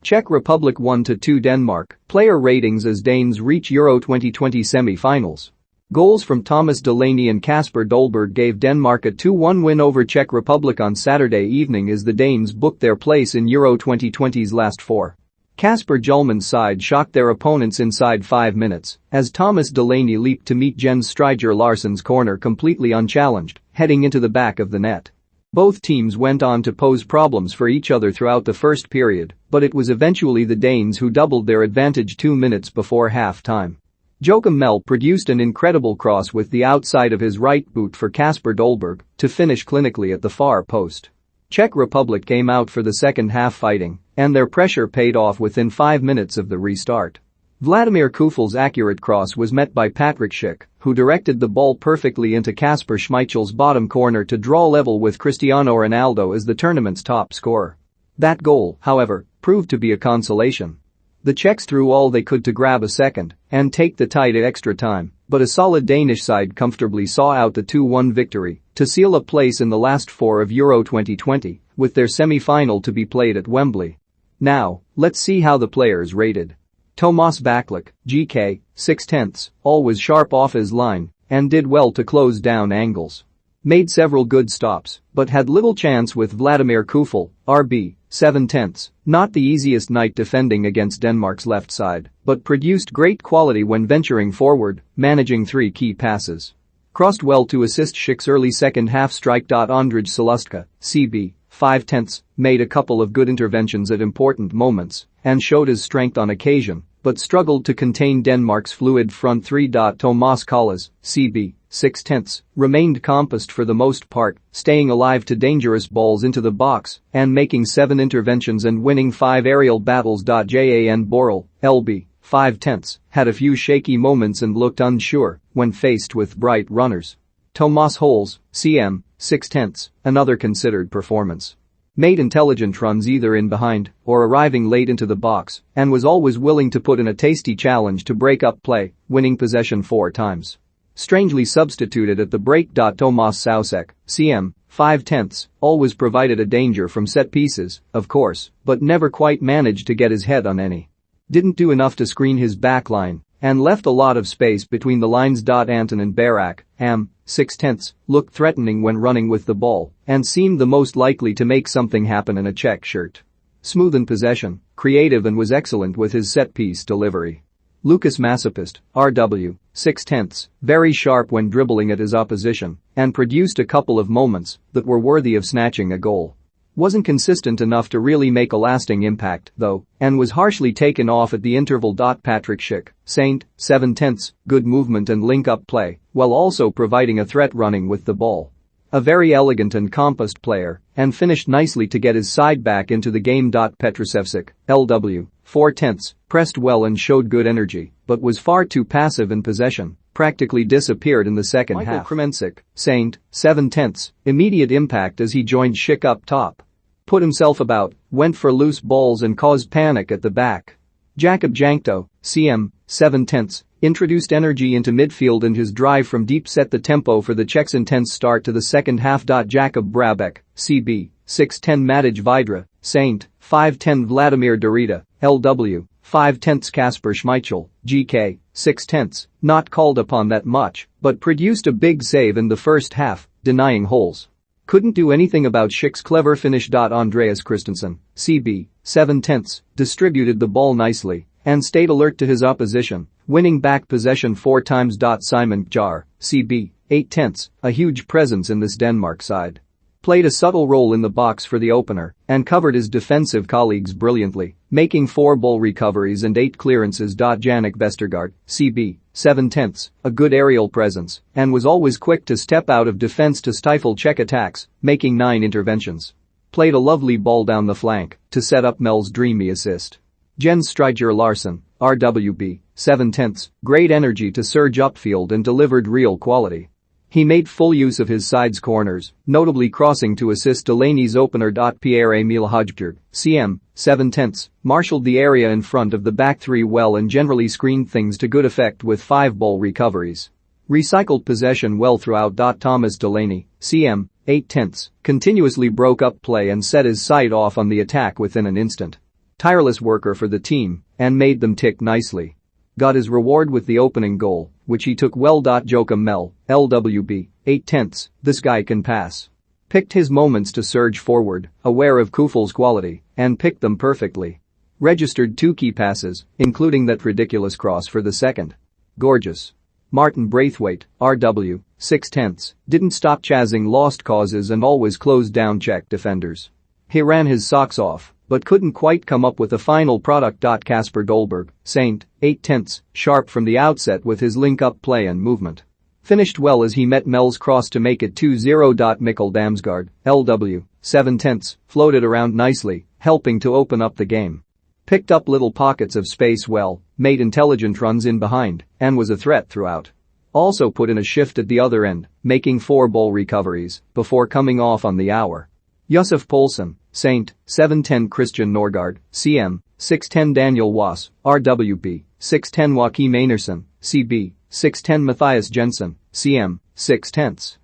Czech Republic 1-2 Denmark, player ratings as Danes reach Euro 2020 semi-finals. Goals from Thomas Delaney and Kasper Dolberg gave Denmark a 2-1 win over Czech Republic on Saturday evening as the Danes booked their place in Euro 2020's last four. Kasper Hjulmand's side shocked their opponents inside 5 minutes as Thomas Delaney leaped to meet Jens Stryger Larsson's corner completely unchallenged, heading into the back of the net. Both teams went on to pose problems for each other throughout the first period, but it was eventually the Danes who doubled their advantage 2 minutes before half-time. Joachim Mell produced an incredible cross with the outside of his right boot for Kasper Dolberg to finish clinically at the far post. Czech Republic came out for the second half fighting, and their pressure paid off within 5 minutes of the restart. Vladimir Kufel's accurate cross was met by Patrik Schick, who directed the ball perfectly into Kasper Schmeichel's bottom corner to draw level with Cristiano Ronaldo as the tournament's top scorer. That goal, however, proved to be a consolation. The Czechs threw all they could to grab a second and take the tie to extra time, but a solid Danish side comfortably saw out the 2-1 victory to seal a place in the last four of Euro 2020, with their semi-final to be played at Wembley. Now, let's see how the players rated. Tomáš Backlík, GK, 6/10, always sharp off his line and did well to close down angles. Made several good stops, but had little chance with Vladimir Kufel, RB, 7/10, not the easiest night defending against Denmark's left side, but produced great quality when venturing forward, managing 3 key passes. Crossed well to assist Schick's early second half strike. Ondřej Salustka, CB, 5/10, made a couple of good interventions at important moments and showed his strength on occasion, but struggled to contain Denmark's fluid front three. Tomas Kallas, CB, 6/10, remained composed for the most part, staying alive to dangerous balls into the box and making 7 interventions and winning 5 aerial battles. Jan Borrell, LB, 5/10, had a few shaky moments and looked unsure when faced with bright runners. Tomas Holes, CM, 6/10, another considered performance. Made intelligent runs either in behind or arriving late into the box and was always willing to put in a tasty challenge to break up play, winning possession 4 times. Strangely substituted at the break. Tomas Soucek, CM, 5/10, always provided a danger from set pieces, of course, but never quite managed to get his head on any. Didn't do enough to screen his backline and left a lot of space between the lines. Antonin Barak, AM, 6/10, looked threatening when running with the ball and seemed the most likely to make something happen in a Czech shirt. Smooth in possession, creative and was excellent with his set-piece delivery. Lucas Masopust, RW, 6/10, very sharp when dribbling at his opposition and produced a couple of moments that were worthy of snatching a goal. Wasn't consistent enough to really make a lasting impact, though, and was harshly taken off at the interval. Patrik Schick, Saint, 7/10, good movement and link-up play, while also providing a threat running with the ball. A very elegant and composed player, and finished nicely to get his side back into the game. Petrusevsik, LW, 4/10, pressed well and showed good energy, but was far too passive in possession, practically disappeared in the second half. Michael Kremenčík, Saint, 7/10, immediate impact as he joined Schick up top. Put himself about, went for loose balls and caused panic at the back. Jakub Jankto, CM, 7/10, introduced energy into midfield and his drive from deep set the tempo for the Czechs' intense start to the second half. Jakub Brabek, CB, 6/10 Matej Vidra, Saint, 5/10 Vladimir Darida, LW, 5/10 Kasper Schmeichel, GK, 6/10, not called upon that much, but produced a big save in the first half, denying holes. Couldn't do anything about Schick's clever finish. Andreas Christensen, CB, 7/10, distributed the ball nicely and stayed alert to his opposition, winning back possession 4 times. Simon Kjær, CB, 8/10, a huge presence in this Denmark side. Played a subtle role in the box for the opener and covered his defensive colleagues brilliantly, making 4 ball recoveries and 8 clearances. Jannik Vestergaard, CB, 7/10, a good aerial presence and was always quick to step out of defense to stifle Czech attacks, making 9 interventions. Played a lovely ball down the flank to set up Mel's dreamy assist. Jens Stryger Larsson, RWB, 7/10, great energy to surge upfield and delivered real quality. He made full use of his side's corners, notably crossing to assist Delaney's opener. Pierre-Emile Højbjerg, CM, 7/10, marshaled the area in front of the back three well and generally screened things to good effect with 5 ball recoveries. Recycled possession well throughout. Thomas Delaney, CM, 8/10, continuously broke up play and set his side off on the attack within an instant. Tireless worker for the team and made them tick nicely. Got his reward with the opening goal, which he took well. Joachim Mel, LWB, 8/10, this guy can pass. Picked his moments to surge forward, aware of Kufel's quality, and picked them perfectly. Registered 2 key passes, including that ridiculous cross for the second. Gorgeous. Martin Braithwaite, RW, 6/10, didn't stop chasing lost causes and always closed down Czech defenders. He ran his socks off, but couldn't quite come up with a final product. Casper Dolberg, Saint, 8/10, sharp from the outset with his link-up play and movement. Finished well as he met Mel's cross to make it 2-0. Mikkel Damsgaard, LW, 7/10, floated around nicely, helping to open up the game. Picked up little pockets of space well, made intelligent runs in behind, and was a threat throughout. Also put in a shift at the other end, making 4 ball recoveries before coming off on the hour. Josef Poulsen, Saint, 7/10. Christian Norgard, CM, 6/10. Daniel Wass, RWP, 6/10. Joachim Einarsson, CB, 6/10. Matthias Jensen, CM, 6/10.